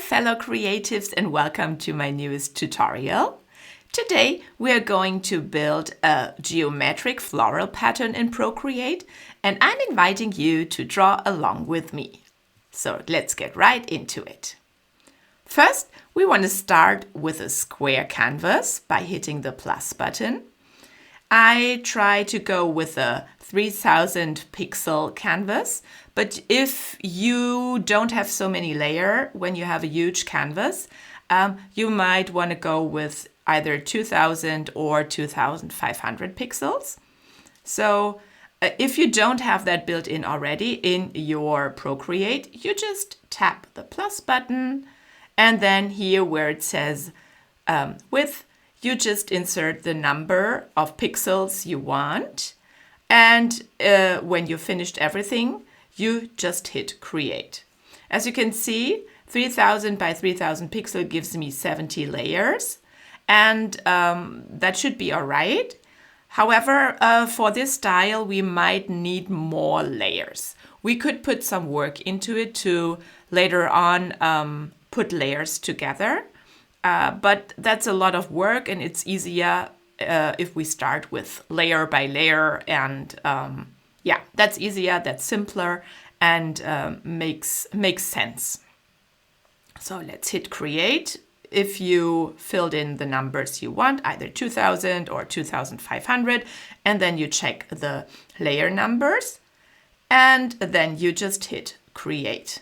fellow creatives, and welcome to my newest tutorial. Today we are going to build a geometric floral pattern in Procreate, and I'm inviting you to draw along with me. So let's get right into it. First, we want to start with a square canvas by hitting the plus button. I try to go with a 3000 pixel canvas, but if you don't have so many layers when you have a huge canvas, you might want to go with either 2000 or 2500 pixels. So if you don't have that built in already in your Procreate, you just tap the plus button, and then here where it says width, you just insert the number of pixels you want. And when you finished everything, you just hit create. As you can see, 3000 by 3000 pixel gives me 70 layers. And that should be all right. However, for this style, we might need more layers. We could put some work into it to later on put layers together. But that's a lot of work, and it's easier if we start with layer by layer. And yeah, that's easier, that's simpler, and makes sense. So let's hit create. If you filled in the numbers you want, either 2000 or 2500, and then you check the layer numbers, and then you just hit create.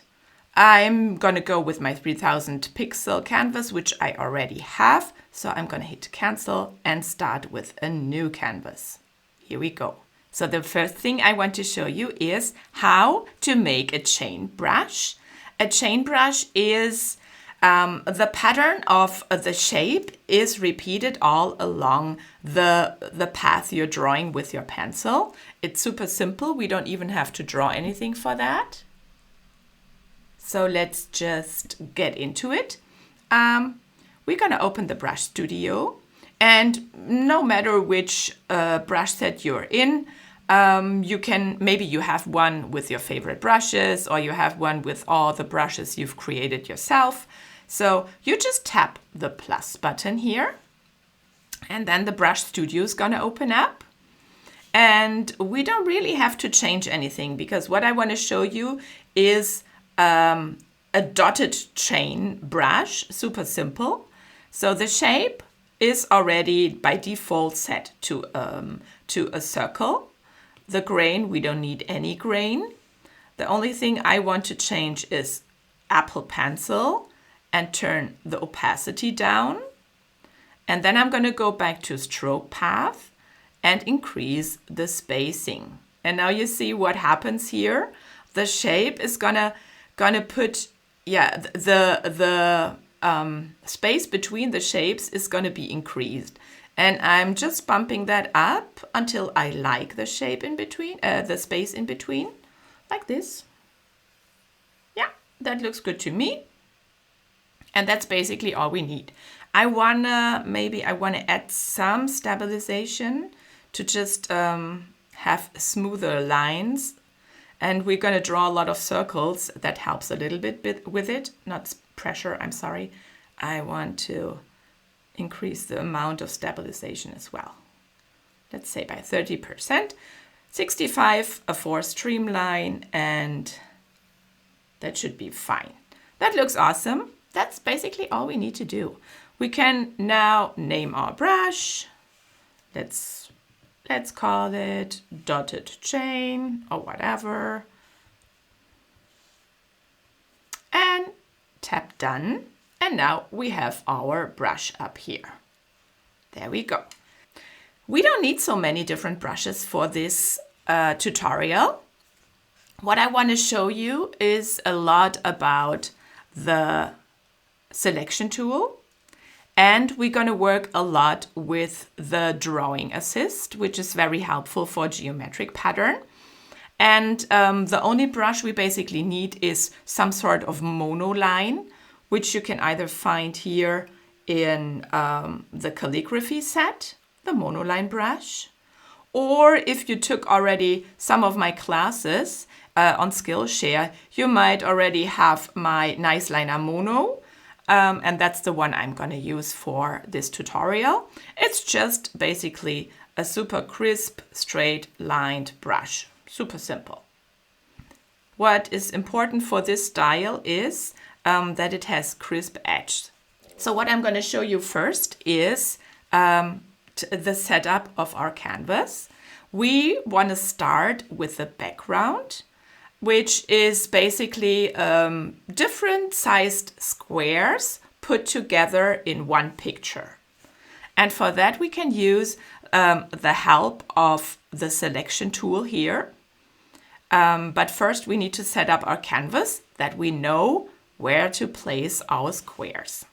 I'm going to go with my 3000 pixel canvas, which I already have. So I'm going to hit cancel and start with a new canvas. Here we go. So the first thing I want to show you is how to make a chain brush. A chain brush is the pattern of the shape is repeated all along the path you're drawing with your pencil. It's super simple. We don't even have to draw anything for that. So let's just get into it. We're going to open the Brush Studio, and no matter which brush set you're in, maybe you have one with your favorite brushes, or you have one with all the brushes you've created yourself. So you just tap the plus button here, and then the Brush Studio is going to open up. And we don't really have to change anything, because what I want to show you is a dotted chain brush, super simple. So the shape is already by default set to a circle. The grain, we don't need any grain. The only thing I want to change is Apple Pencil and turn the opacity down. And then I'm going to go back to stroke path and increase the spacing. And now you see what happens here. The shape is gonna put, the space between the shapes is going to be increased. And I'm just bumping that up until I like the shape in between, the space in between, like this. Yeah, that looks good to me. And that's basically all we need. I wanna add some stabilization to just have smoother lines. And we're going to draw a lot of circles. That helps a little bit with it. Not pressure, I'm sorry. I want to increase the amount of stabilization as well. Let's say by 30%. 65 for streamline, and that should be fine. That looks awesome. That's basically all we need to do. We can now name our brush. Let's call it dotted chain or whatever. And tap done. And now we have our brush up here. There we go. We don't need so many different brushes for this tutorial. What I want to show you is a lot about the selection tool. And we're going to work a lot with the drawing assist, which is very helpful for geometric pattern. And the only brush we basically need is some sort of monoline, which you can either find here in the calligraphy set, the monoline brush, or if you took already some of my classes on Skillshare, you might already have my Nice Liner Mono, and that's the one I'm going to use for this tutorial. It's just basically a super crisp, straight lined brush. Super simple. What is important for this style is that it has crisp edge. So what I'm going to show you first is the setup of our canvas. We want to start with the background, which is basically different sized squares put together in one picture. And for that we can use the help of the selection tool here. But first we need to set up our canvas that we know where to place our squares.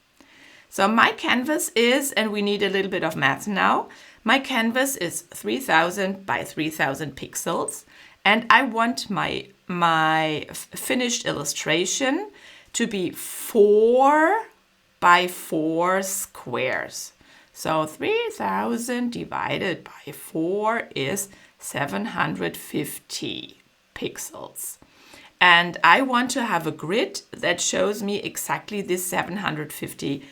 So my canvas is, and we need a little bit of math now, my canvas is 3000 by 3000 pixels, and I want my finished illustration to be 4 by 4 squares. So 3000 divided by 4 is 750 pixels. And I want to have a grid that shows me exactly this 750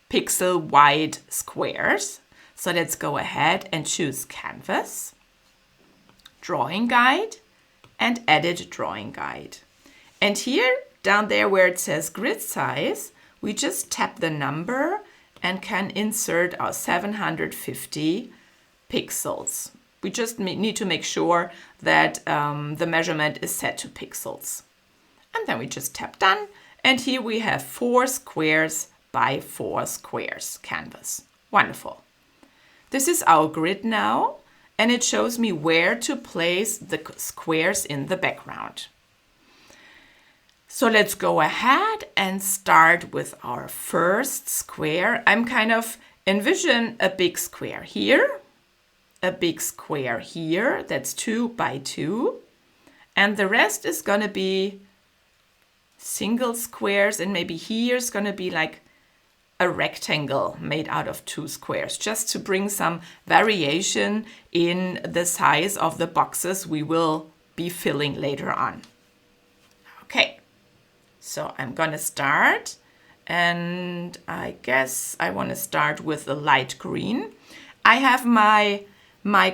pixel wide squares. So let's go ahead and choose Canvas, Drawing Guide, and Edit Drawing Guide. And here, down there where it says Grid Size, we just tap the number and can insert our 750 pixels. We just need to make sure that the measurement is set to pixels. And then we just tap Done. And here we have 4 squares by 4 squares canvas. Wonderful. This is our grid now, and it shows me where to place the squares in the background. So let's go ahead and start with our first square. I'm kind of envision a big square here, a big square here, that's 2 by 2, and the rest is going to be single squares, and maybe here's going to be like a rectangle made out of 2 squares, just to bring some variation in the size of the boxes we will be filling later on. Okay, so I'm going to start, and I guess I want to start with the light green. I have my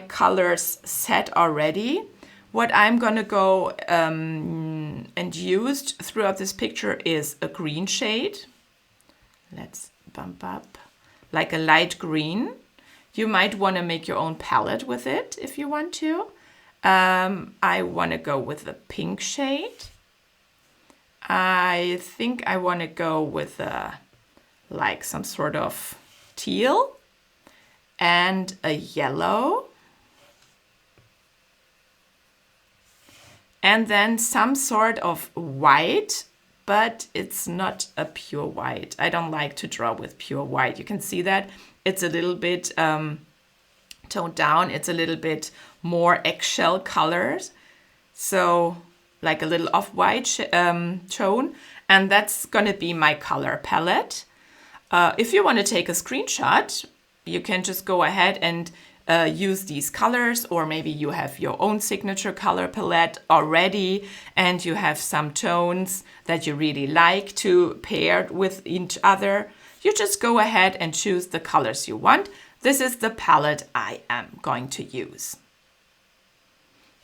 colors set already. What I'm going to go and use throughout this picture is a green shade. Let's bump up like a light green. You might want to make your own palette with it if you want to. I want to go with a pink shade. I think I want to go with like some sort of teal and a yellow. And then some sort of white, but it's not a pure white. I don't like to draw with pure white. You can see that it's a little bit toned down. It's a little bit more eggshell colors. So like a little off-white tone. And that's going to be my color palette. If you want to take a screenshot, you can just go ahead and use these colors, or maybe you have your own signature color palette already and you have some tones that you really like to pair with each other. You just go ahead and choose the colors you want. This is the palette I am going to use.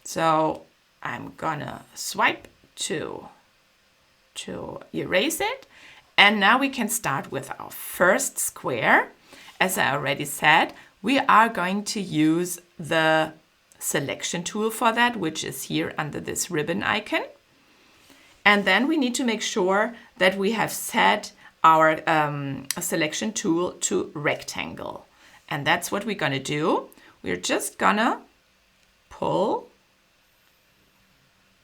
So I'm gonna swipe to erase it. And now we can start with our first square. As I already said, we are going to use the selection tool for that, which is here under this ribbon icon. And then we need to make sure that we have set our selection tool to rectangle. And that's what we're going to do. We're just gonna pull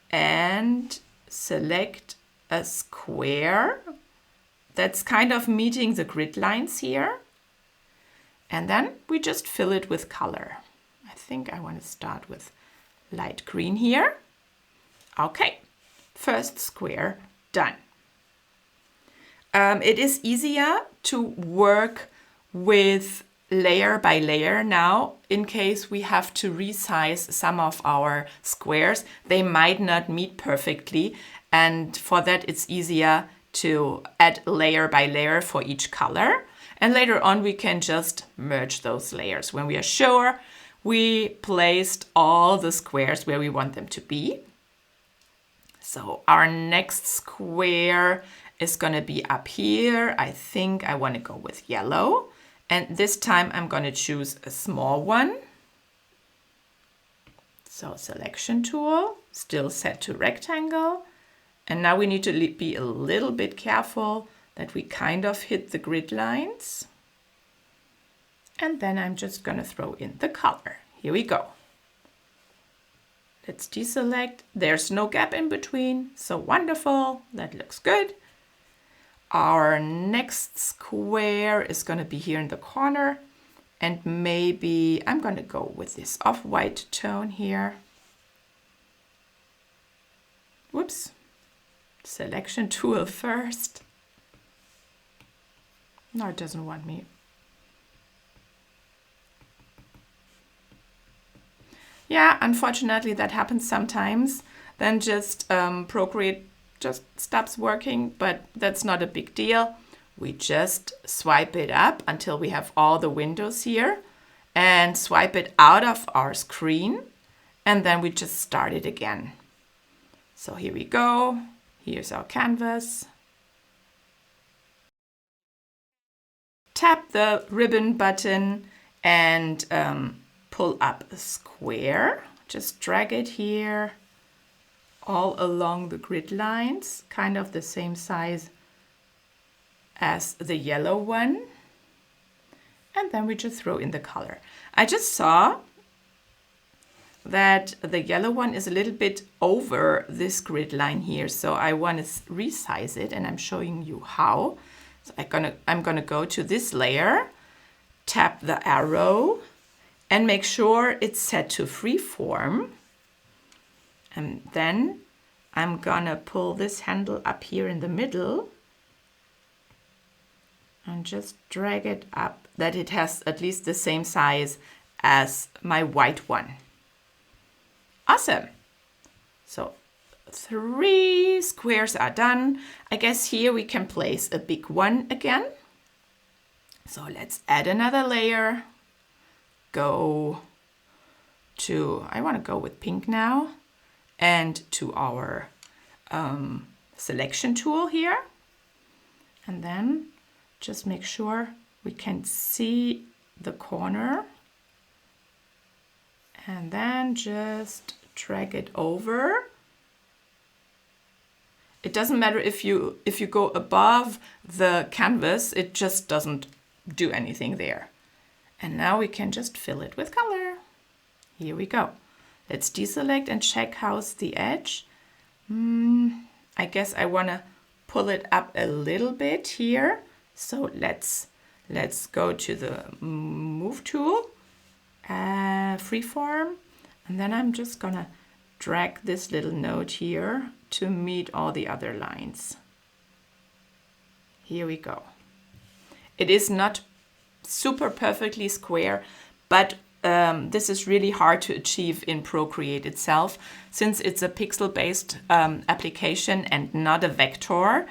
and select a square that's kind of meeting the grid lines here. And then we just fill it with color. I think I want to start with light green here. Okay, first square done. It is easier to work with layer by layer now, in case we have to resize some of our squares. They might not meet perfectly, and for that it's easier to add layer by layer for each color. And later on, we can just merge those layers. When we are sure we placed all the squares where we want them to be. So our next square is going to be up here. I think I want to go with yellow. And this time I'm going to choose a small one. So selection tool, still set to rectangle. And now we need to be a little bit careful that we kind of hit the grid lines. And then I'm just going to throw in the color. Here we go. Let's deselect. There's no gap in between. So wonderful. That looks good. Our next square is going to be here in the corner. And maybe I'm going to go with this off-white tone here. Whoops. Selection tool first. No, it doesn't want me. Yeah, unfortunately that happens sometimes. Then just Procreate just stops working, but that's not a big deal. We just swipe it up until we have all the windows here and swipe it out of our screen. And then we just start it again. So here we go. Here's our canvas. Tap the ribbon button and pull up a square. Just drag it here all along the grid lines, kind of the same size as the yellow one. And then we just throw in the color. I just saw that the yellow one is a little bit over this grid line here. So I want to resize it and I'm showing you how. So I'm gonna go to this layer, tap the arrow and make sure it's set to freeform. And then I'm gonna pull this handle up here in the middle and just drag it up that it has at least the same size as my white one. Awesome. So 3 squares are done. I guess here we can place a big one again. So let's add another layer. Go to, I want to go with pink now, and to our selection tool here. And then just make sure we can see the corner. And then just drag it over. It doesn't matter if you go above the canvas, it just doesn't do anything there. And now we can just fill it with color. Here we go. Let's deselect and check how's the edge. I guess I want to pull it up a little bit here. So let's go to the move tool, freeform, and then I'm just gonna drag this little node here to meet all the other lines. Here we go. It is not super perfectly square, but this is really hard to achieve in Procreate itself, since it's a pixel-based application and not a vector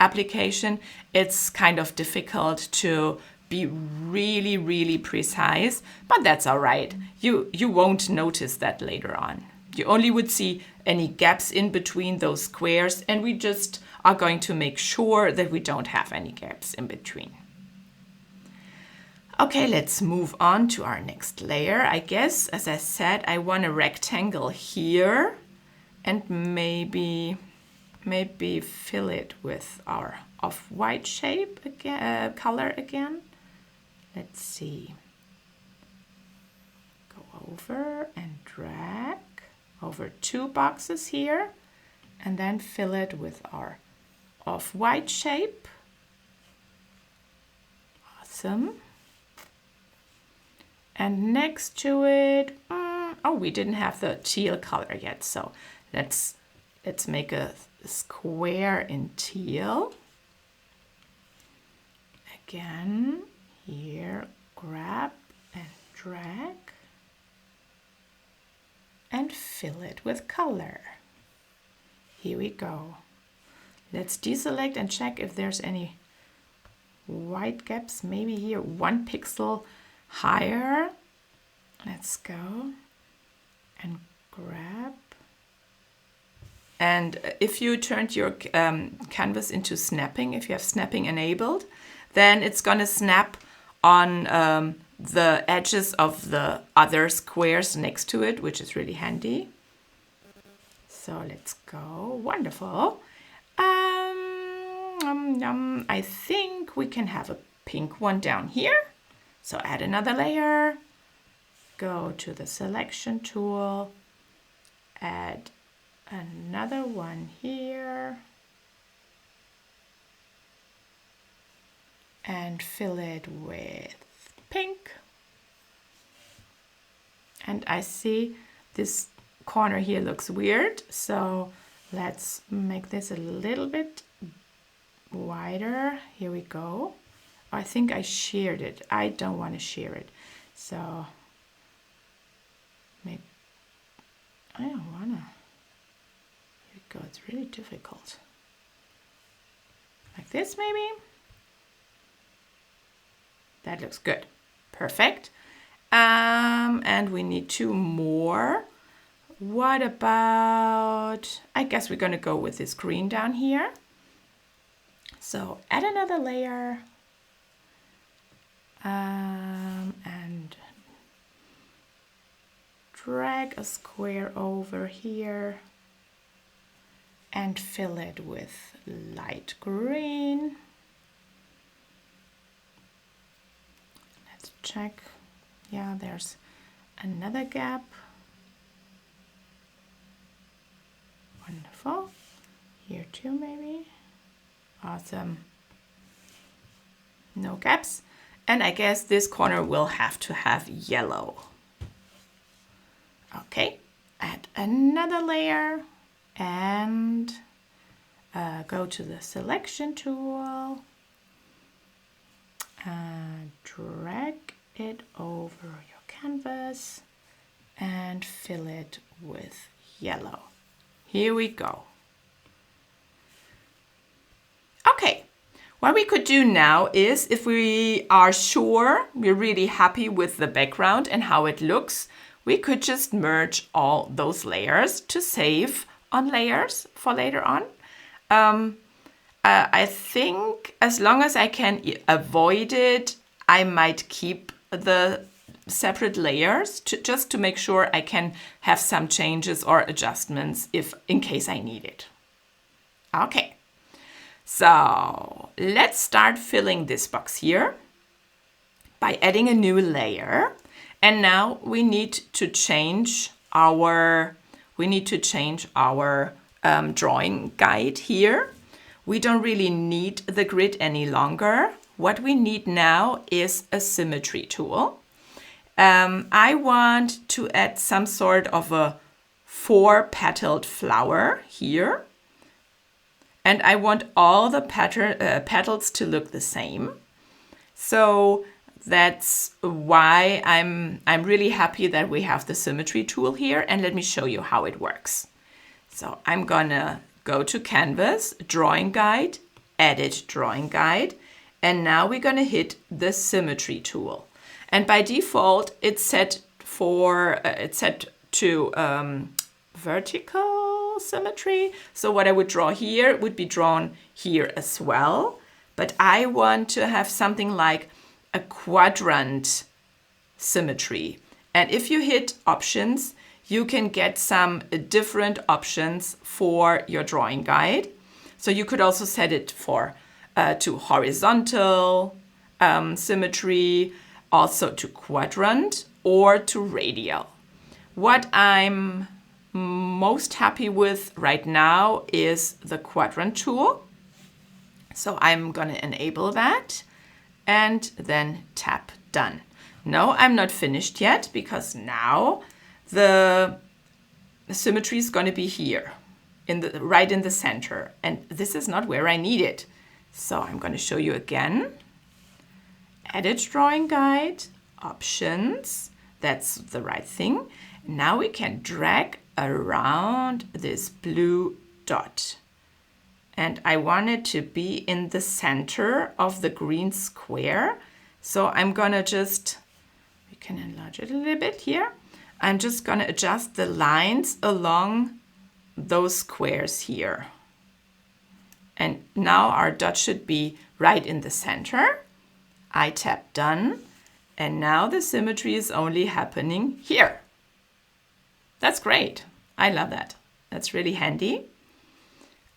application. It's kind of difficult to be really, really precise, but that's all right. You won't notice that later on. You only would see any gaps in between those squares, and we just are going to make sure that we don't have any gaps in between. Okay, let's move on to our next layer. I guess, as I said, I want a rectangle here and maybe fill it with our off-white shape again, color again. Let's see. Go over and drag over 2 boxes here and then fill it with our off-white shape. Awesome. And next to it, oh, we didn't have the teal color yet, so let's make a square in teal. Again, here, grab and drag and fill it with color. Here we go. Let's deselect and check if there's any white gaps. Maybe here 1 pixel higher. Let's go and grab. And if you turned your canvas into snapping, if you have snapping enabled, then it's going to snap on the edges of the other squares next to it, which is really handy. So let's go. Wonderful. I think we can have a pink one down here. So add another layer. Go to the selection tool. Add another one here. And fill it with pink. And I see this corner here looks weird, so let's make this a little bit wider. Here we go. I think I sheared it. I don't want to shear it, so maybe I don't want to. Here we go. It's really difficult. Like this, maybe. That looks good. Perfect. And we need 2 more. What about, I guess we're going to go with this green down here. So add another layer. And drag a square over here and fill it with light green. Let's check. Yeah, there's another gap. Wonderful. Here too, maybe. Awesome. No gaps. And I guess this corner will have to have yellow. Okay, add another layer and go to the selection tool. Drag it over your canvas and fill it with yellow. Here we go. Okay, what we could do now is, if we are sure we're really happy with the background and how it looks, we could just merge all those layers to save on layers for later on. I think as long as I can avoid it, I might keep the separate layers just to make sure I can have some changes or adjustments in case I need it. Okay, so let's start filling this box here by adding a new layer. And now we need to change our drawing guide here. We don't really need the grid any longer. What we need now is a symmetry tool. I want to add some sort of a 4-petaled flower here. And I want all the petals to look the same. So that's why I'm really happy that we have the symmetry tool here. And let me show you how it works. So I'm gonna go to Canvas, Drawing Guide, Edit Drawing Guide. And now we're gonna hit the symmetry tool. And by default, it's set to vertical symmetry. So what I would draw here would be drawn here as well. But I want to have something like a quadrant symmetry. And if you hit options, you can get some different options for your drawing guide. So you could also set it for to horizontal symmetry, also to quadrant or to radial. What I'm most happy with right now is the quadrant tool. So I'm going to enable that and then tap done. No, I'm not finished yet, because now the symmetry is going to be here, right in the center. And this is not where I need it. So I'm going to show you again. Edit drawing guide, options. That's the right thing. Now we can drag around this blue dot. and I want it to be in the center of the green square. So I'm gonna just, we can enlarge it a little bit here. I'm just gonna adjust the lines along those squares here. And now our dot should be right in the center. I tap done, and now the symmetry is only happening here. That's great. I love that. That's really handy.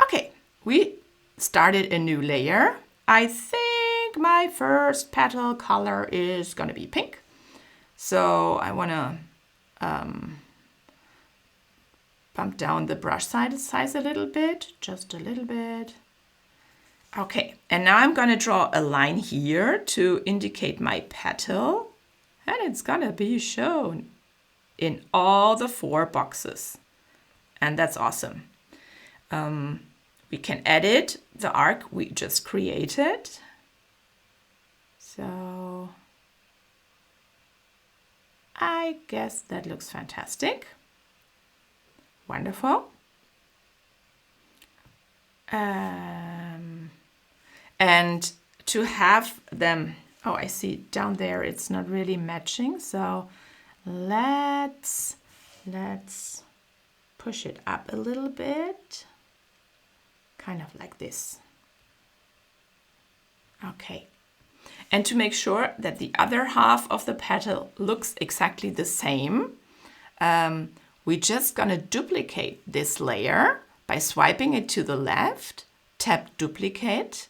Okay, we started a new layer. I think my first petal color is gonna be pink. So I wanna bump down the brush size a little bit, just a little bit. Okay, and now I'm gonna draw a line here to indicate my petal, and it's gonna be shown in all the 4 boxes. And that's awesome. We can edit the arc we just created. So I guess that looks fantastic. Wonderful. And to have them, oh, I see down there it's not really matching. So let's push it up a little bit, kind of like this. Okay. And to make sure that the other half of the petal looks exactly the same, we're just gonna duplicate this layer by swiping it to the left, tap duplicate,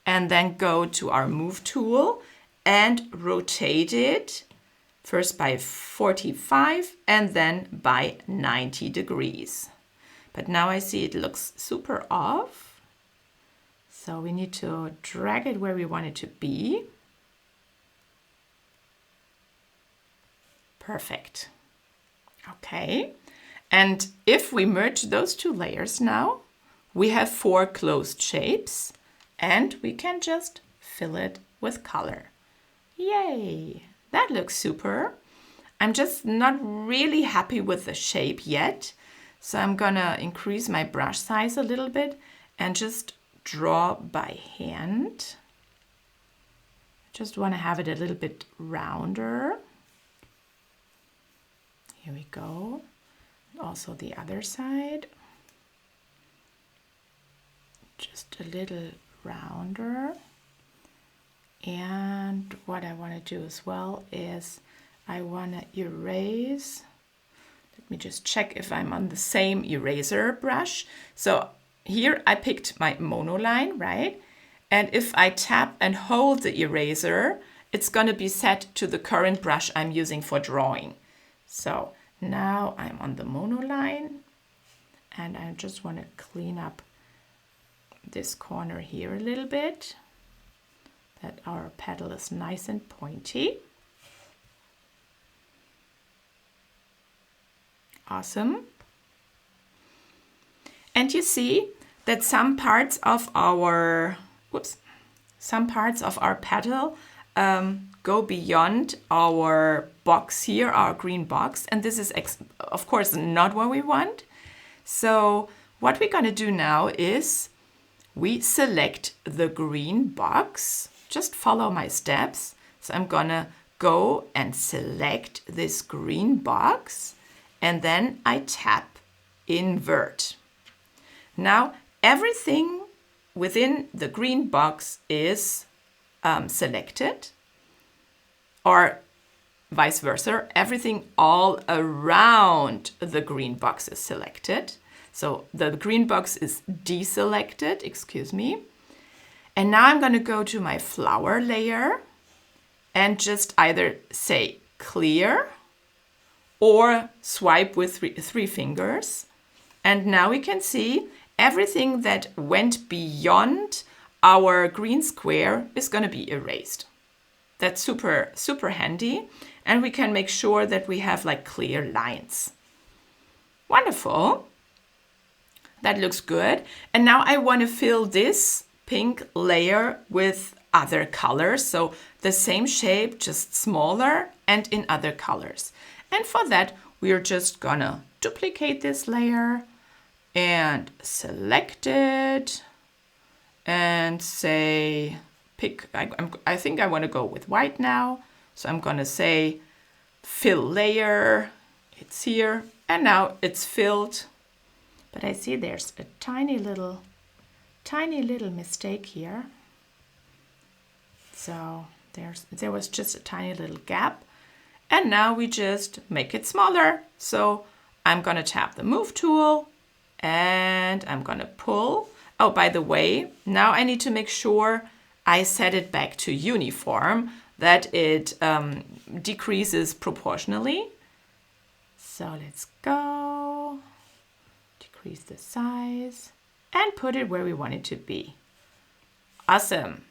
and then go to our move tool and rotate it first by 45 and then by 90 degrees. But now I see it looks super off. So we need to drag it where we want it to be. Perfect. Okay. And if we merge those 2 layers now, we have 4 closed shapes, and we can just fill it with color. Yay! That looks super. I'm just not really happy with the shape yet, so I'm gonna increase my brush size a little bit and just draw by hand. Just want to have it a little bit rounder. Here we go. Also the other side. Just a little rounder. And what I want to do as well is I want to erase. Let me just check if I'm on the same eraser brush. So here I picked my monoline, right? And if I tap and hold the eraser, it's going to be set to the current brush I'm using for drawing. So now I'm on the monoline, and I just want to clean up this corner here a little bit, that our petal is nice and pointy. Awesome. And you see that some parts of our petal go beyond our box here, our green box, and this is of course not what we want. So what we're going to do now is we select the green box. Just follow my steps. So I'm gonna go and select this green box, and then I tap invert. Now everything within the green box is selected, or vice versa, everything all around the green box is selected. So the green box is deselected, excuse me. And now I'm going to go to my flower layer and just either say clear or swipe with three fingers. And now we can see everything that went beyond our green square is going to be erased. That's super, super handy. And we can make sure that we have like clear lines. Wonderful. That looks good. And now I want to fill this pink layer with other colors. So the same shape, just smaller and in other colors. And for that, we are just gonna duplicate this layer and select it. and say, I think I want to go with white now. So I'm going to say fill layer. It's here. And now it's filled. But I see there's a tiny little mistake here. So there was just a tiny little gap. And now we just make it smaller. So I'm going to tap the move tool and I'm going to pull. Oh, by the way, now I need to make sure I set it back to uniform, that it decreases proportionally. So let's go, decrease the size and put it where we want it to be. Awesome.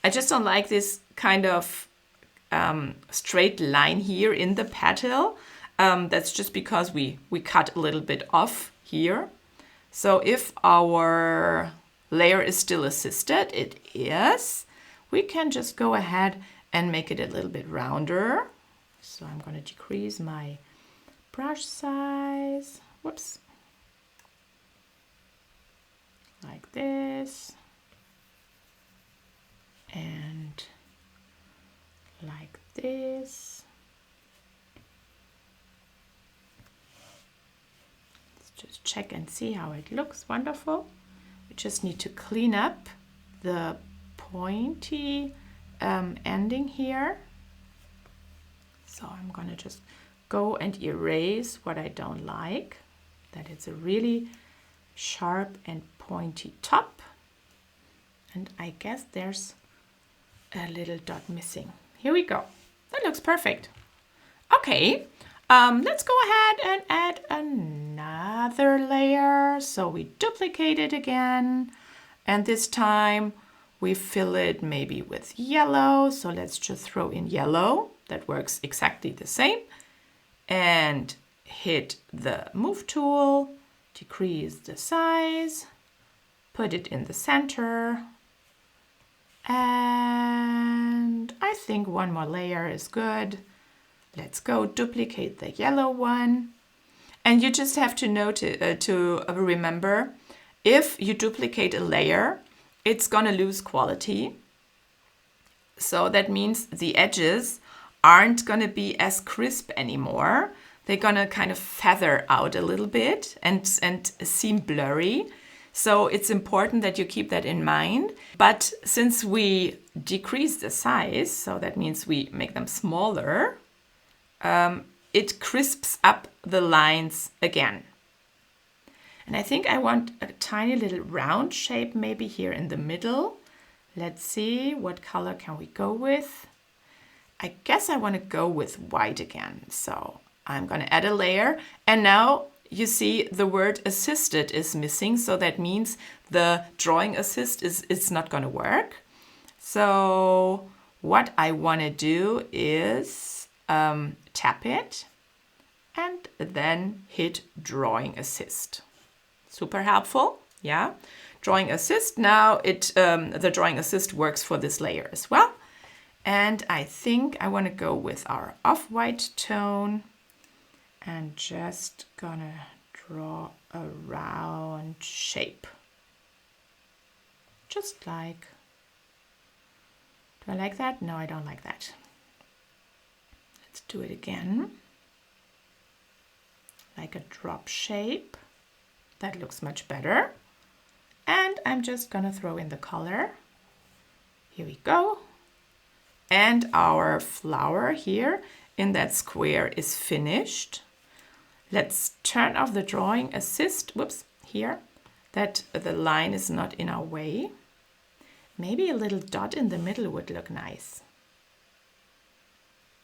I just don't like this kind of straight line here in the petal. That's just because we cut a little bit off here. So if our layer is still assisted, it is, we can just go ahead and make it a little bit rounder. So I'm going to decrease my brush size. Whoops. Like this. And like this. Let's just check and see how it looks. Wonderful. We just need to clean up the pointy ending here. So I'm going to just go and erase what I don't like. That it's a really sharp and pointy top. And I guess there's a little dot missing. Here we go. That looks perfect. Okay, let's go ahead and add another layer. So we duplicate it again. And this time we fill it maybe with yellow. So let's just throw in yellow. That works exactly the same. And hit the move tool, decrease the size, put it in the center. And I think one more layer is good. Let's go duplicate the yellow one. And you just have to note to remember, if you duplicate a layer, it's gonna lose quality. So that means the edges aren't gonna be as crisp anymore. They're gonna kind of feather out a little bit and seem blurry. So it's important that you keep that in mind. But since we decrease the size, so that means we make them smaller, it crisps up the lines again. And I think I want a tiny little round shape maybe here in the middle. Let's see, what color can we go with? I guess I want to go with white again. So I'm going to add a layer. And now you see the word assisted is missing. So that means the drawing assist is not going to work. So what I want to do is tap it and then hit drawing assist. Super helpful. Yeah. Drawing assist. Now the drawing assist works for this layer as well. And I think I want to go with our off-white tone and just gonna draw a round shape. Just like, do I like that? No, I don't like that. Let's do it again. Like a drop shape. That looks much better. And I'm just gonna throw in the color. Here we go. And our flower here in that square is finished. Let's turn off the drawing assist, whoops, here, that the line is not in our way. Maybe a little dot in the middle would look nice.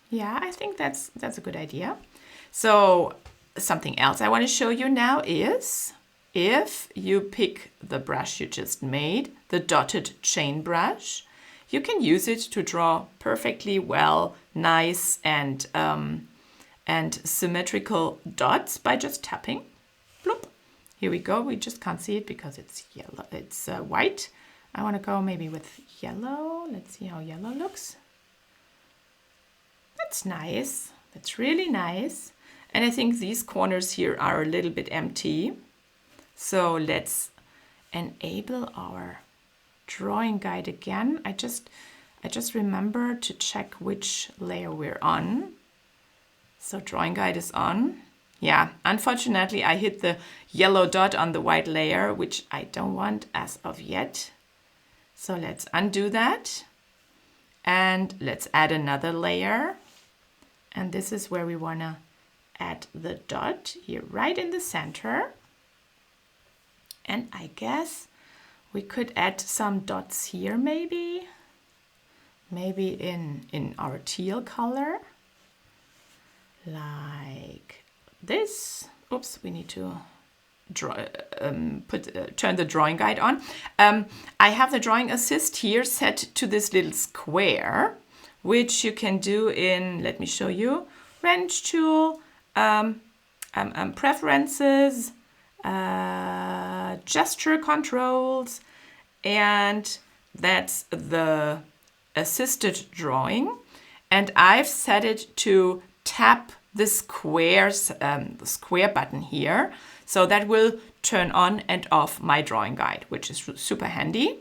Yeah, I think that's a good idea. So something else I want to show you now is, if you pick the brush you just made, the dotted chain brush, you can use it to draw perfectly well, nice and symmetrical dots by just tapping. Bloop. Here we go. We just can't see it because it's yellow. It's white. I want to go maybe with yellow. Let's see how yellow looks. That's nice. That's really nice. And I think these corners here are a little bit empty. So let's enable our drawing guide again. I just remember to check which layer we're on. So drawing guide is on. Yeah, unfortunately I hit the yellow dot on the white layer, which I don't want as of yet. So let's undo that. And let's add another layer. And this is where we want to add the dot here right in the center. And I guess we could add some dots here maybe. Maybe in our teal color. Like this. Oops, we need to draw, turn the drawing guide on. I have the drawing assist here set to this little square, which you can do in, let me show you, wrench tool, preferences, gesture controls, and that's the assisted drawing. And I've set it to tap the square button here. So that will turn on and off my drawing guide, which is super handy.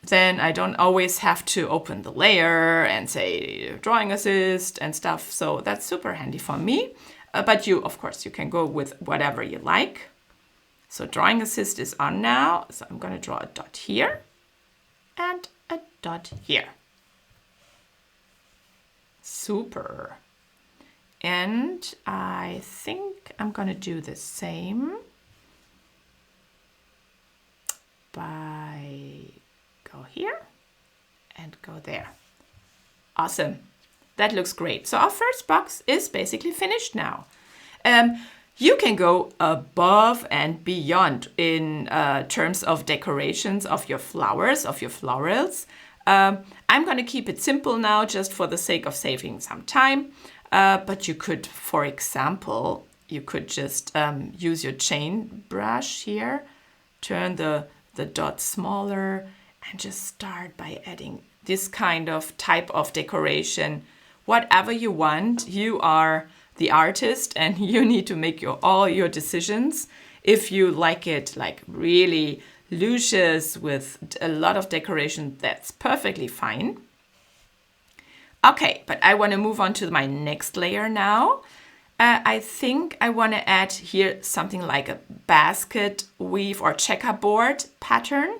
Then I don't always have to open the layer and say drawing assist and stuff. So that's super handy for me. But you, of course, you can go with whatever you like. So drawing assist is on now. So I'm going to draw a dot here and a dot here. Super. And I think I'm going to do the same by go here and go there. Awesome. That looks great. So our first box is basically finished now. You can go above and beyond in terms of decorations of your flowers, of your florals. I'm going to keep it simple now just for the sake of saving some time. But you could, for example, you could just use your chain brush here, turn the dot smaller, and just start by adding this kind of type of decoration. Whatever you want, you are the artist and you need to make all your decisions. If you like it like really luscious with a lot of decoration, that's perfectly fine. Okay, but I want to move on to my next layer now. I think I want to add here something like a basket weave or checkerboard pattern.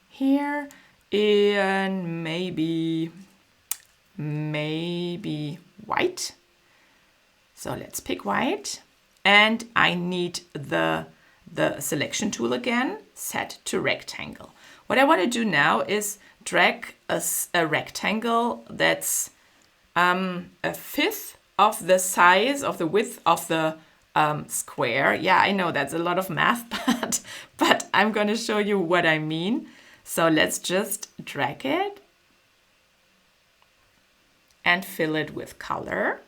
Here in maybe white. So let's pick white. And I need the selection tool again, set to rectangle. What I want to do now is drag a rectangle that's a fifth of the size of the width of the square. Yeah, I know that's a lot of math, but I'm going to show you what I mean. So let's just drag it and fill it with color.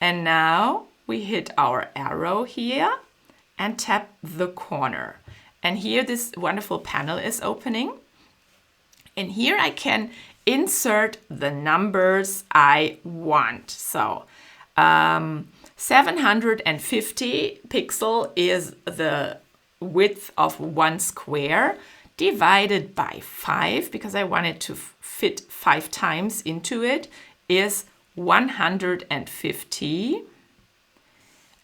And now we hit our arrow here and tap the corner. And here this wonderful panel is opening. And here I can insert the numbers I want. So 750 pixel is the width of one square divided by 5, because I want it to fit 5 times into it, is 150.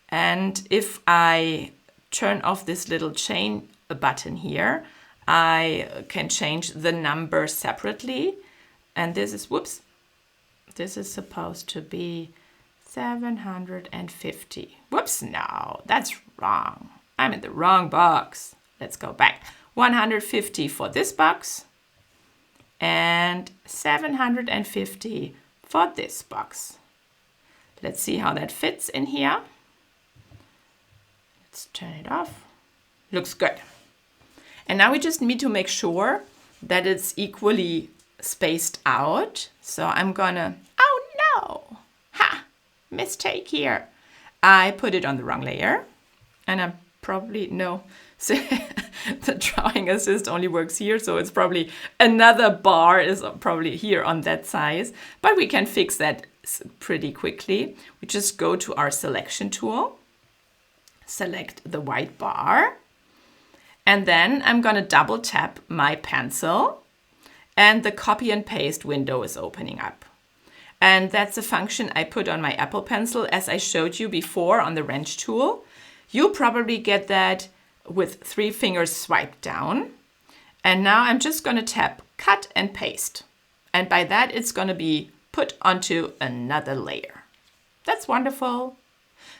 And if I turn off this little chain button here, I can change the number separately. And this is, whoops, this is supposed to be 750. Whoops, no, that's wrong. I'm in the wrong box. Let's go back. 150 for this box and 750 for this box. Let's see how that fits in here. Let's turn it off. Looks good. And now we just need to make sure that it's equally spaced out. So I'm gonna, oh no, mistake here. I put it on the wrong layer and I'm probably, no, so the drawing assist only works here. So it's probably another bar is probably here on that size, but we can fix that pretty quickly. We just go to our selection tool, select the white bar, And then I'm going to double tap my pencil and the copy and paste window is opening up. And that's a function I put on my Apple Pencil as I showed you before on the wrench tool. You probably get that with 3 fingers swiped down. And now I'm just going to tap cut and paste. And by that, it's going to be put onto another layer. That's wonderful.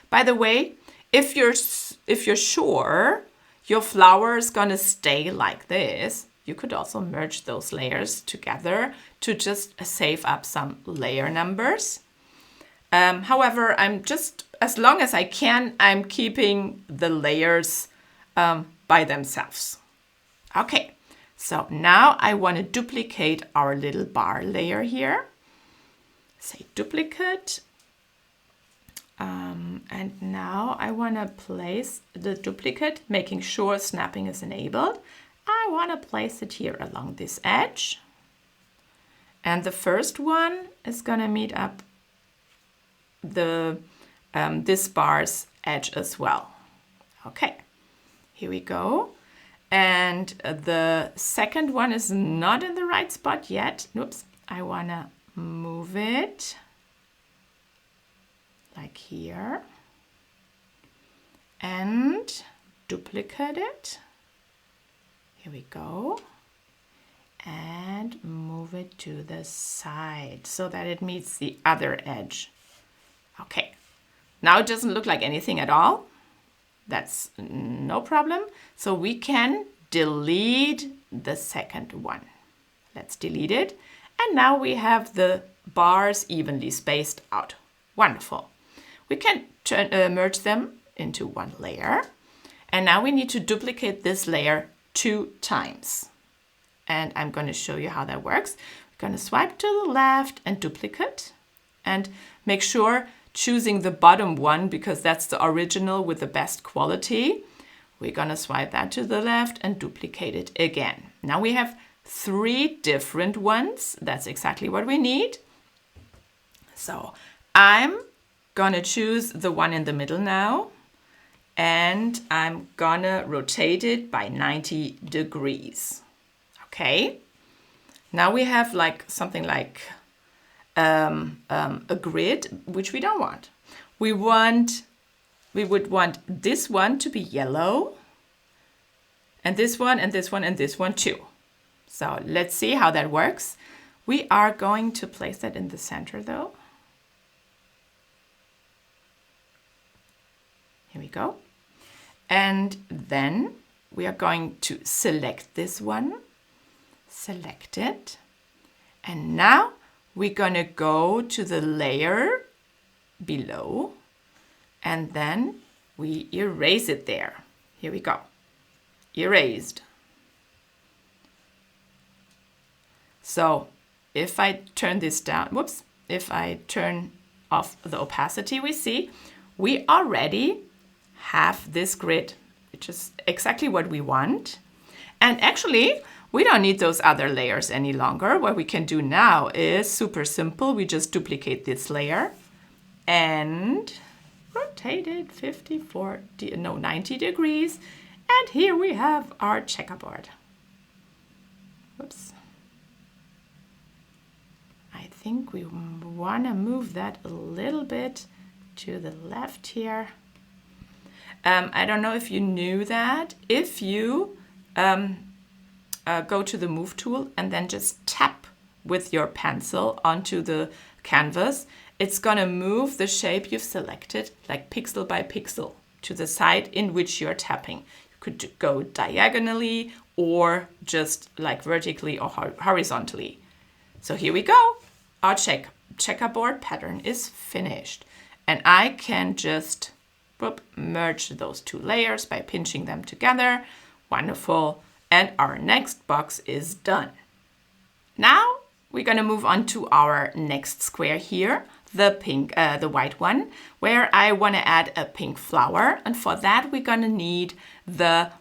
By the way, if you're sure your flower is going to stay like this, you could also merge those layers together to just save up some layer numbers. However, I'm just, as long as I can, I'm keeping the layers by themselves. Okay, so now I want to duplicate our little bar layer here. Say duplicate. And now I want to place the duplicate, making sure snapping is enabled. I want to place it here along this edge. And the first one is going to meet up the this bar's edge as well. Okay, here we go. And the second one is not in the right spot yet. Oops, I want to move it like here and duplicate it. Here we go. And move it to the side so that it meets the other edge. Okay, now it doesn't look like anything at all. That's no problem. So we can delete the second one. Let's delete it. And now we have the bars evenly spaced out. Wonderful. We can merge them into one layer. And now we need to duplicate this layer 2 times. And I'm going to show you how that works. We're going to swipe to the left and duplicate. And make sure choosing the bottom one because that's the original with the best quality. We're going to swipe that to the left and duplicate it again. Now we have 3 different ones. That's exactly what we need. So I'm going to choose the one in the middle now. And I'm going to rotate it by 90 degrees. Okay. Now we have like something like a grid, which we don't want. We would want this one to be yellow, and this one, and this one, and this one too. So let's see how that works. We are going to place that in the center though. Here we go. And then we are going to select this one, select it, and now we're going to go to the layer below and then we erase it there. Here we go. Erased. So if I turn this down, whoops, if I turn off the opacity, we see we already have this grid, which is exactly what we want. And actually, we don't need those other layers any longer. What we can do now is super simple. We just duplicate this layer and rotate it 90 degrees. And here we have our checkerboard. Whoops. I think we want to move that a little bit to the left here. I don't know if you knew that. If you go to the move tool and then just tap with your pencil onto the canvas, it's going to move the shape you've selected like pixel by pixel to the side in which you're tapping. You could go diagonally or just like vertically or horizontally. So here we go. Our checkerboard pattern is finished. And I can just merge those 2 layers by pinching them together. Wonderful. And our next box is done. Now we're going to move on to our next square here, the white one, where I want to add a pink flower. And for that, we're going to need the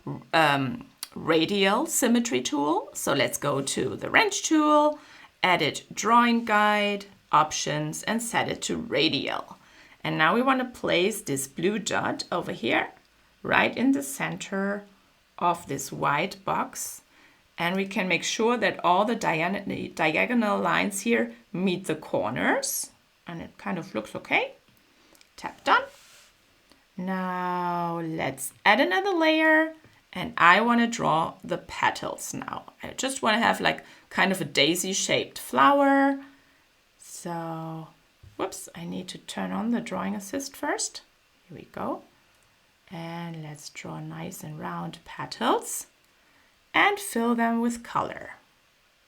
radial symmetry tool. So let's go to the wrench tool, edit drawing guide, options, and set it to radial. And now we want to place this blue dot over here, right in the center of this white box, and we can make sure that all the diagonal lines here meet the corners, and it kind of looks okay. Tap done. Now let's add another layer, and I want to draw the petals now. I just want to have like kind of a daisy shaped flower. So, whoops, I need to turn on the drawing assist first. Here we go. And let's draw nice and round petals and fill them with color.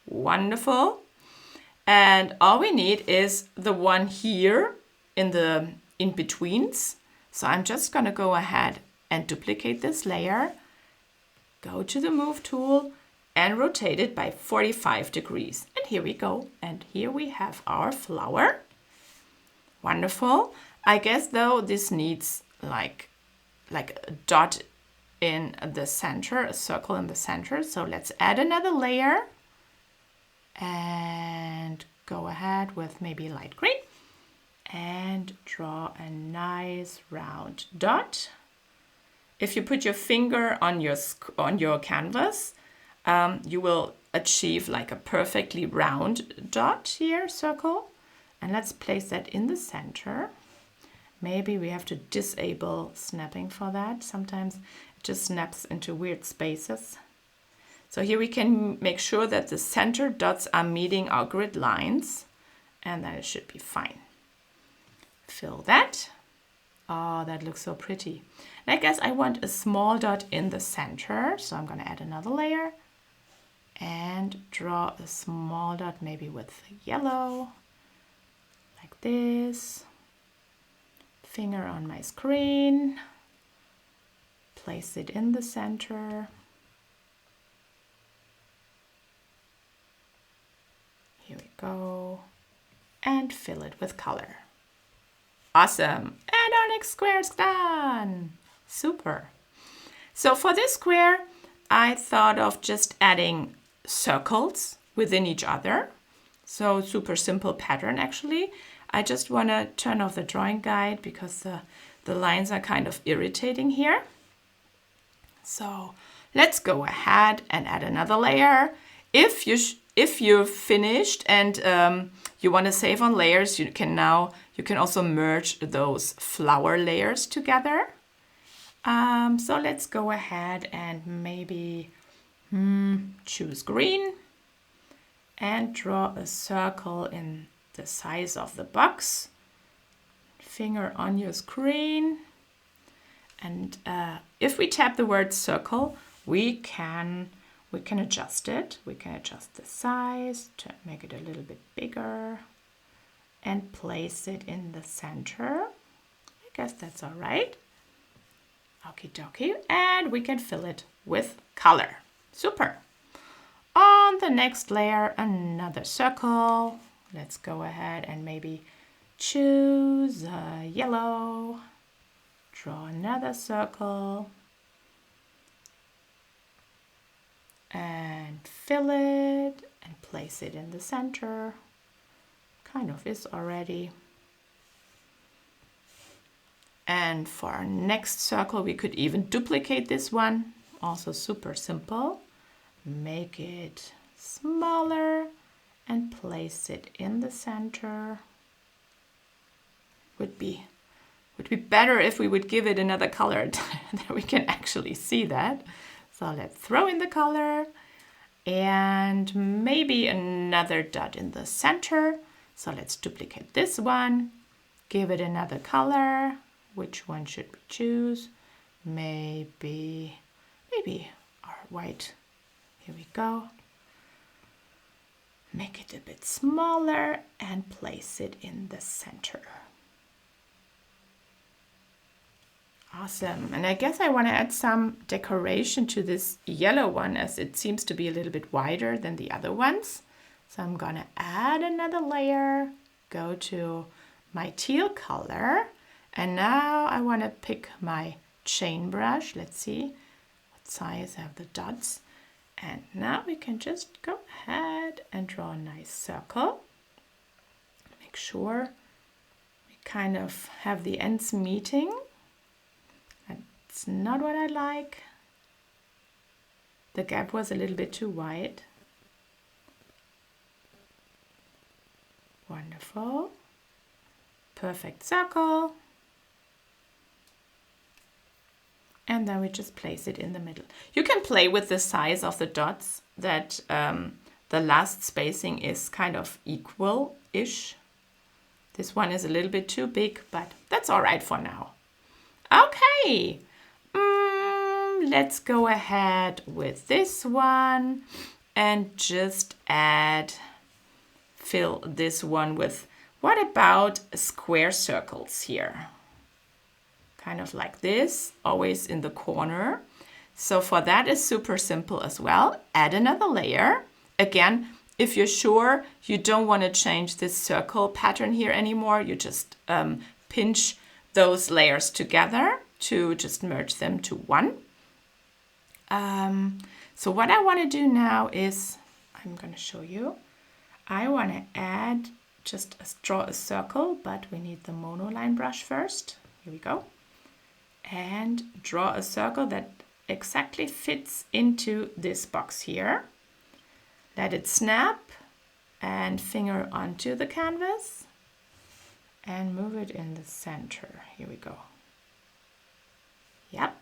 Wonderful. And all we need is the one here in the in-betweens. So I'm just going to go ahead and duplicate this layer, go to the move tool and rotate it by 45 degrees. And here we go. And here we have our flower. Wonderful. I guess though this needs like a dot in the center, a circle in the center. So let's add another layer and go ahead with maybe light green and draw a nice round dot. If you put your finger on your canvas, you will achieve like a perfectly round dot here, circle. And let's place that in the center. Maybe we have to disable snapping for that. Sometimes it just snaps into weird spaces. So here we can make sure that the center dots are meeting our grid lines, and then it should be fine. Fill that. Oh, that looks so pretty. And I guess I want a small dot in the center, so I'm going to add another layer and draw a small dot, maybe with yellow, like this. Finger on my screen, place it in the center. Here we go, and fill it with color. Awesome, and our next square is done. Super. So for this square, I thought of just adding circles within each other. So super simple pattern actually. I just want to turn off the drawing guide because the lines are kind of irritating here. So let's go ahead and add another layer. If you've finished and you want to save on layers, you can also merge those flower layers together. So let's go ahead and maybe choose green and draw a circle in the size of the box. Finger on your screen, and if we tap the word circle, we can adjust it. We can adjust the size to make it a little bit bigger and place it in the center. I guess that's all right. Okie dokie, and we can fill it with color. Super. On the next layer, another circle. Let's go ahead and maybe choose yellow. Draw another circle. And fill it and place it in the center. Kind of is already. And for our next circle, we could even duplicate this one. Also super simple. Make it smaller and place it in the center. Would be better if we would give it another color that we can actually see that. So let's throw in the color and maybe another dot in the center. So let's duplicate this one, give it another color. Which one should we choose? Maybe our white. Here we go. Make it a bit smaller and place it in the center. Awesome. And I guess I want to add some decoration to this yellow one as it seems to be a little bit wider than the other ones. So I'm going to add another layer, go to my teal color, and now I want to pick my chain brush. Let's see what size have the dots. And now we can just go ahead and draw a nice circle. Make sure we kind of have the ends meeting. That's not what I like. The gap was a little bit too wide. Wonderful. Perfect circle. And then we just place it in the middle. You can play with the size of the dots, that the last spacing is kind of equal-ish. This one is a little bit too big, but that's all right for now. Okay, let's go ahead with this one and just fill this one with, what about square circles here? Kind of like this, always in the corner. So for that is super simple as well. Add another layer. Again, if you're sure you don't want to change this circle pattern here anymore, you just pinch those layers together to just merge them to one. So what I want to do now is, I'm going to show you. I want to add, draw a circle, but we need the monoline brush first. Here we go. And draw a circle that exactly fits into this box here. Let it snap and finger onto the canvas and move it in the center. Here we go. Yep.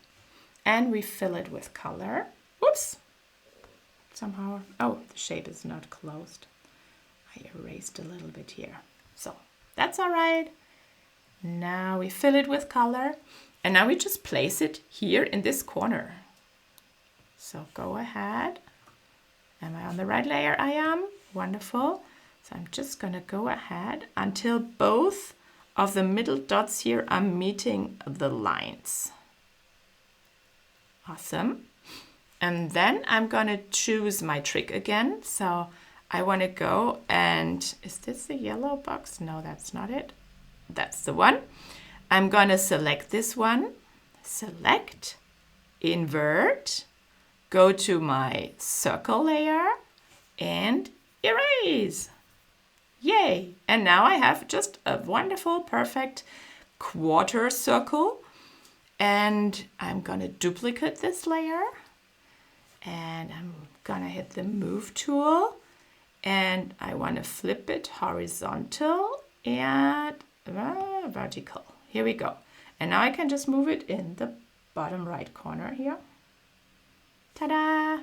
And we fill it with color. Whoops. Somehow, oh, the shape is not closed. I erased a little bit here. So that's all right. Now we fill it with color. And now we just place it here in this corner. So go ahead. Am I on the right layer? I am. Wonderful. So I'm just going to go ahead until both of the middle dots here are meeting the lines. Awesome. And then I'm going to choose my trick again. So I want to go and, is this the yellow box? No, that's not it. That's the one. I'm going to select this one, select, invert, go to my circle layer and erase. Yay! And now I have just a wonderful, perfect quarter circle. And I'm going to duplicate this layer and I'm going to hit the move tool and I want to flip it horizontal and vertical. Here we go. And now I can just move it in the bottom right corner here. Ta-da!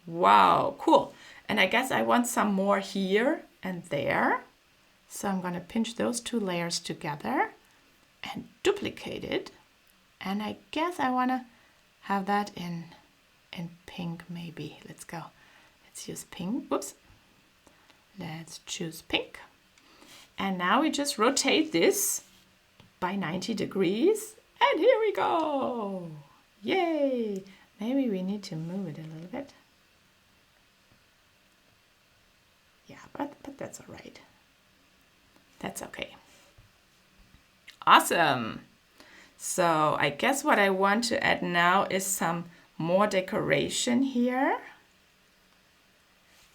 Wow, cool. And I guess I want some more here and there. So I'm going to pinch those two layers together and duplicate it. And I guess I want to have that in pink maybe. Let's go. Let's use pink. Whoops. Let's choose pink. And now we just rotate this by 90 degrees. And here we go. Yay. Maybe we need to move it a little bit. Yeah, but that's all right. That's okay. Awesome. So I guess what I want to add now is some more decoration here.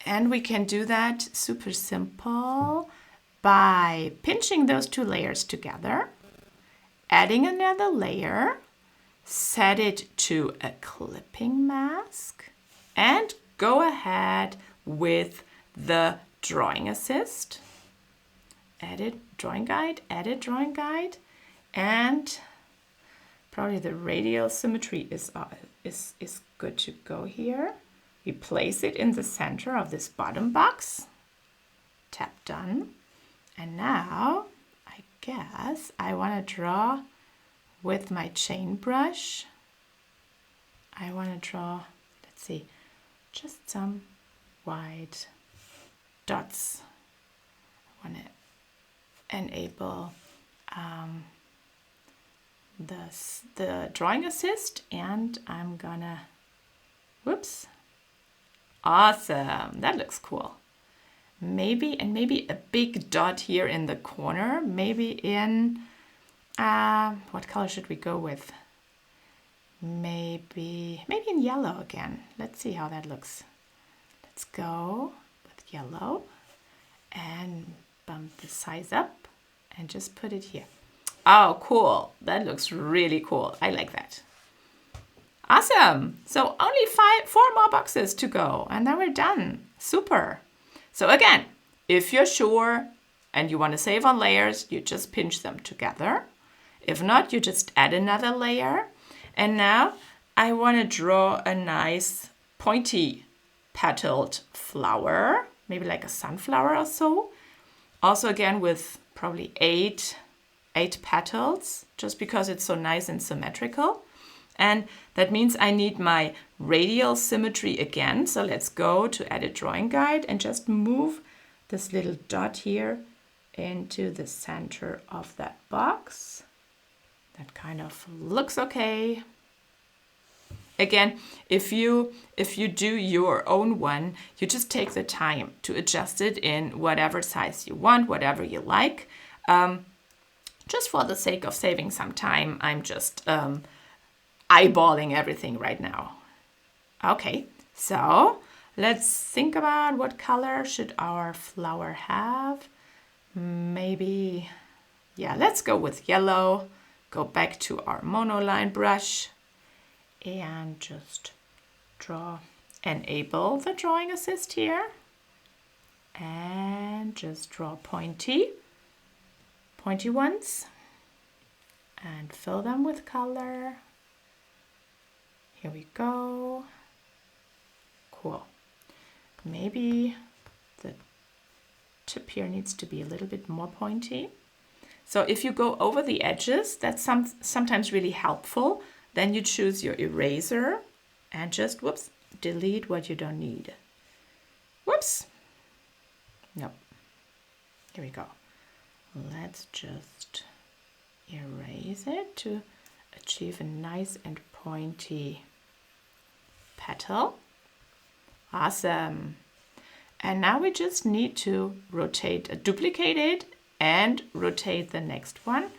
And we can do that super simple by pinching those two layers together, adding another layer, set it to a clipping mask, and go ahead with the drawing assist. Edit drawing guide, and probably the radial symmetry is good to go here. We place it in the center of this bottom box. Tap done. And now I guess I want to draw with my chain brush. I want to draw, let's see, just some white dots. I want to enable the drawing assist, and I'm gonna, whoops, awesome, that looks cool. Maybe a big dot here in the corner, maybe in, what color should we go with? Maybe in yellow again. Let's see how that looks. Let's go with yellow and bump the size up and just put it here. Oh, cool. That looks really cool. I like that. Awesome. So only 4 more boxes to go and then we're done. Super. So again, if you're sure and you want to save on layers, you just pinch them together. If not, you just add another layer. And now I want to draw a nice pointy petaled flower, maybe like a sunflower or so. Also again with probably eight petals, just because it's so nice and symmetrical. And that means I need my radial symmetry again. So let's go to Edit Drawing Guide and just move this little dot here into the center of that box. That kind of looks okay. Again, if you do your own one, you just take the time to adjust it in whatever size you want, whatever you like. Just for the sake of saving some time, I'm just eyeballing everything right now. Okay, so let's think about what color should our flower have. Maybe, yeah, let's go with yellow. Go back to our monoline brush and just enable the drawing assist here and just draw pointy ones and fill them with color. Here we go. Cool. Maybe the tip here needs to be a little bit more pointy. So if you go over the edges, that's sometimes really helpful. Then you choose your eraser and just, whoops, delete what you don't need. Whoops. Nope. Here we go. Let's just erase it to achieve a nice and pointy petal. Awesome. And now we just need to duplicate it and rotate the next one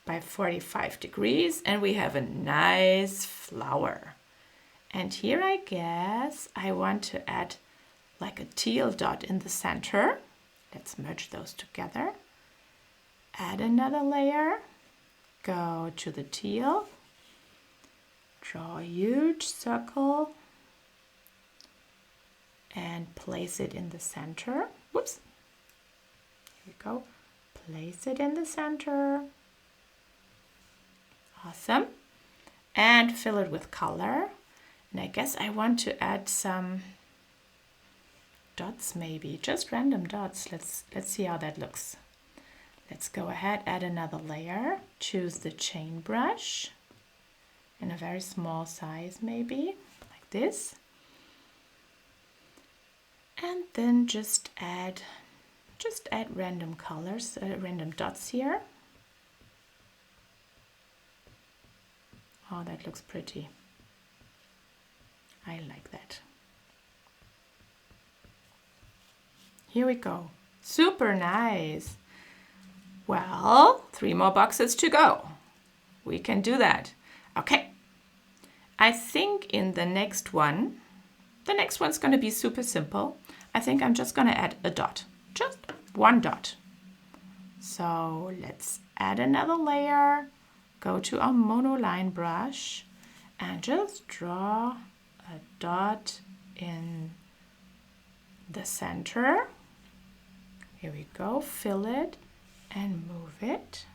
by 45 degrees and we have a nice flower. And here I guess I want to add like a teal dot in the center. Let's merge those together. Add another layer. Go to the teal. Draw a huge circle and place it in the center. Whoops. Here we go. Place it in the center. Awesome. And fill it with color. And I guess I want to add some dots maybe, just random dots. Let's see how that looks. Let's go ahead, add another layer. Choose the chain brush in a very small size maybe, like this. And then just add random colors, random dots here. Oh, that looks pretty. I like that. Here we go. Super nice. Well, 3 more boxes to go. We can do that. Okay. I think in the next one's going to be super simple. I think I'm just going to add a dot. Just one dot. So let's add another layer. Go to our monoline brush and just draw a dot in the center. Here we go. Fill it and move it.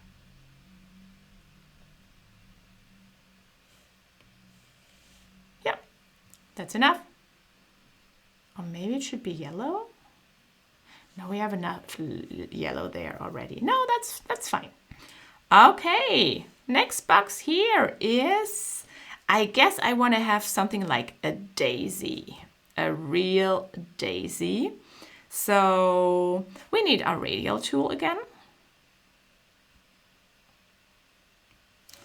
Yep, that's enough. Or maybe it should be yellow. No, we have enough yellow there already. No, that's fine. Okay, next box here is, I guess I want to have something like a daisy, a real daisy. So we need our radial tool again.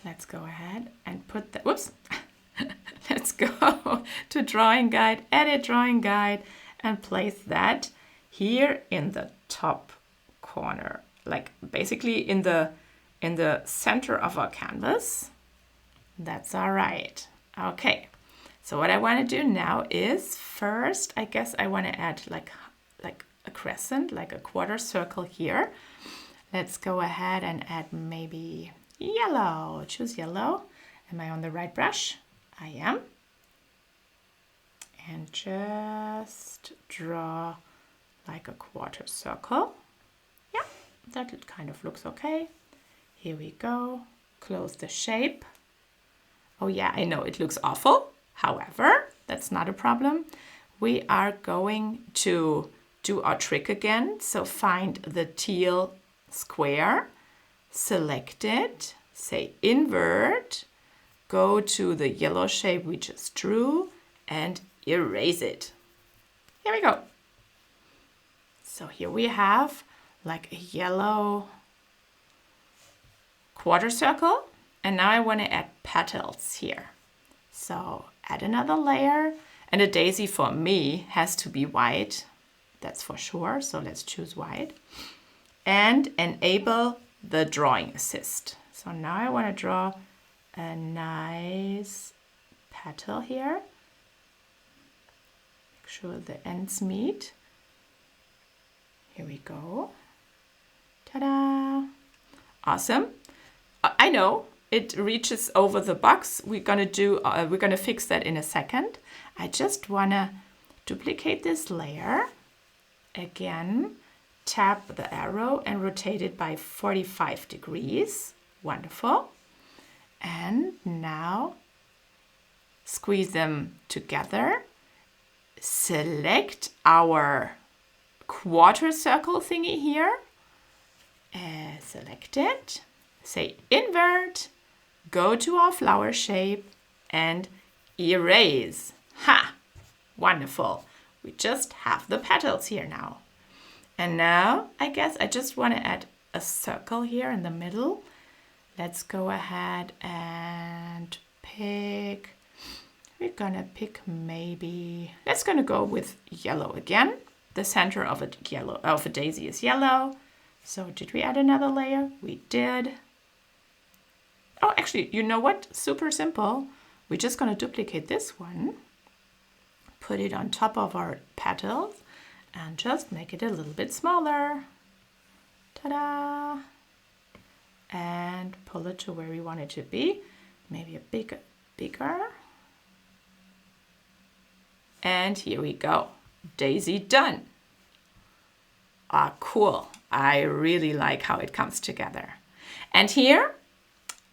Let's go ahead and put that, whoops. Let's go to Drawing Guide, Edit Drawing Guide, and place that here in the top corner, like basically in the center of our canvas. That's all right. Okay, so what I want to do now is first, I guess I want to add like a crescent, like a quarter circle here. Let's go ahead and add maybe yellow. Choose yellow. Am I on the right brush? I am. and just draw like a quarter circle. Yeah, that kind of looks okay. Here we go. Close the shape. Oh yeah, I know it looks awful. However, that's not a problem. We are going to do our trick again. So find the teal square, select it, say invert, go to the yellow shape we just drew and erase it. Here we go. So here we have like a yellow quarter circle. And now I want to add petals here. So add another layer. And the daisy for me has to be white. That's for sure. So let's choose white. And enable the drawing assist. So now I want to draw a nice petal here. Make sure the ends meet. Here we go. Ta-da! Awesome. I know it reaches over the box. We're gonna fix that in a second. I just wanna duplicate this layer. Again, tap the arrow and rotate it by 45 degrees. Wonderful. And now squeeze them together. Select our quarter circle thingy here. Select it. Say invert. Go to our flower shape and erase. Ha! Wonderful. We just have the petals here now. And now I guess I just want to add a circle here in the middle. Let's go ahead and pick. We're gonna pick maybe. Let's gonna go with yellow again. The center of a daisy is yellow. So did we add another layer? We did. Oh, actually, you know what? Super simple. We're just gonna duplicate this one, put it on top of our petals, and just make it a little bit smaller. Ta-da! And pull it to where we want it to be. Maybe a bigger. And here we go. Daisy done. Ah, cool. I really like how it comes together. And here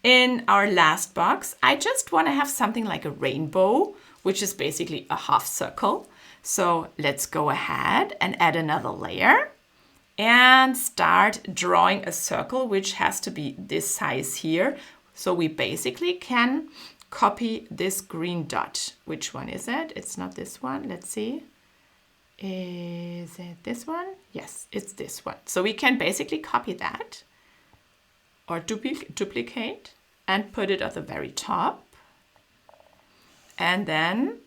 in our last box, I just want to have something like a rainbow, which is basically a half circle. So let's go ahead and add another layer and start drawing a circle, which has to be this size here. So we basically can copy this green dot. Which one is it? It's not this one. Let's see. Is it this one? Yes, it's this one. So we can basically copy that or duplicate and put it at the very top. And then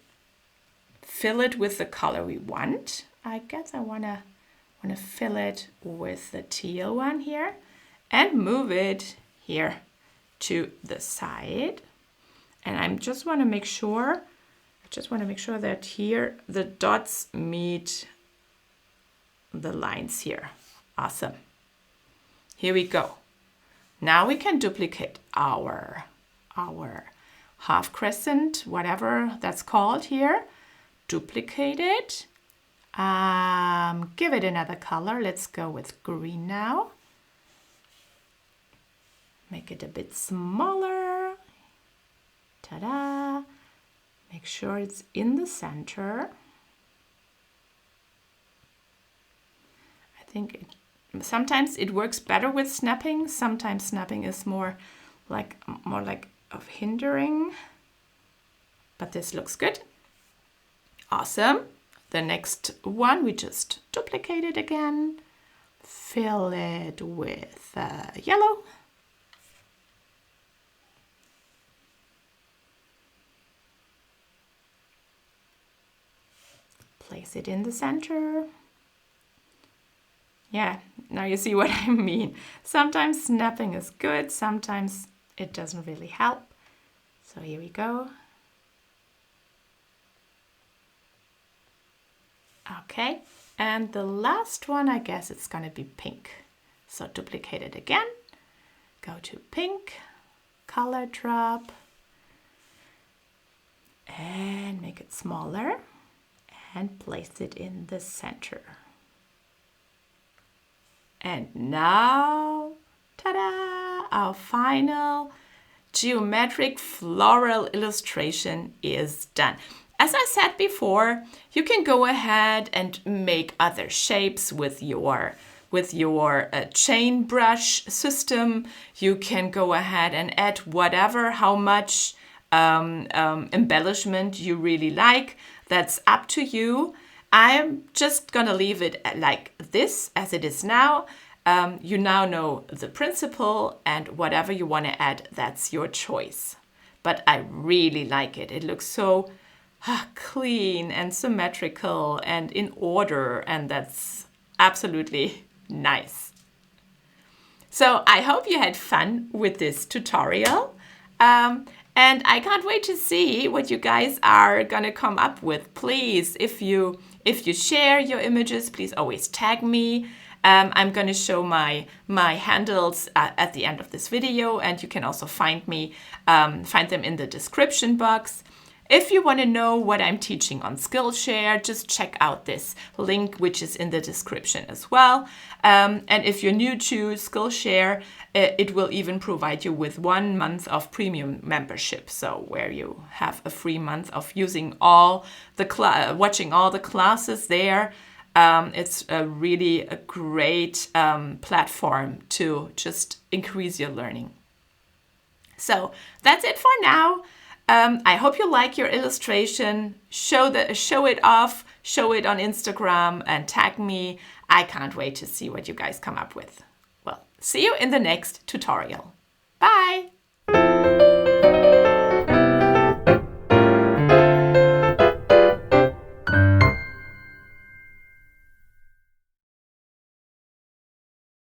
fill it with the color we want. I guess I wanna fill it with the teal one here and move it here to the side. And I just want to make sure that here the dots meet the lines here. Awesome. Here we go. Now we can duplicate our half crescent, whatever that's called here. Duplicate it. Give it another color. Let's go with green now. Make it a bit smaller. Ta-da! Make sure it's in the center. I think sometimes it works better with snapping. Sometimes snapping is more like of hindering. But this looks good. Awesome. The next one, we just duplicate it again. Fill it with yellow. Place it in the center. Yeah, now you see what I mean. Sometimes snapping is good, sometimes it doesn't really help. So here we go. Okay, and the last one, I guess it's gonna be pink. So duplicate it again. Go to pink, color drop, and make it smaller. and place it in the center. And now, ta-da, our final geometric floral illustration is done. As I said before, you can go ahead and make other shapes with your chain brush system. You can go ahead and add whatever, how much embellishment you really like. That's up to you. I'm just gonna leave it like this as it is now. You now know the principle, and whatever you want to add, that's your choice. But I really like it. It looks so clean and symmetrical and in order, and that's absolutely nice. So I hope you had fun with this tutorial. And I can't wait to see what you guys are gonna come up with. Please, if you share your images, please always tag me. I'm gonna show my handles at the end of this video, and you can also find them in the description box. If you want to know what I'm teaching on Skillshare, just check out this link, which is in the description as well. And if you're new to Skillshare, it will even provide you with 1 month of premium membership. So where you have a free month of using watching all the classes there. It's really a great platform to just increase your learning. So that's it for now. I hope you like your illustration. Show it off, show it on Instagram, and tag me. I can't wait to see what you guys come up with. Well, see you in the next tutorial. Bye!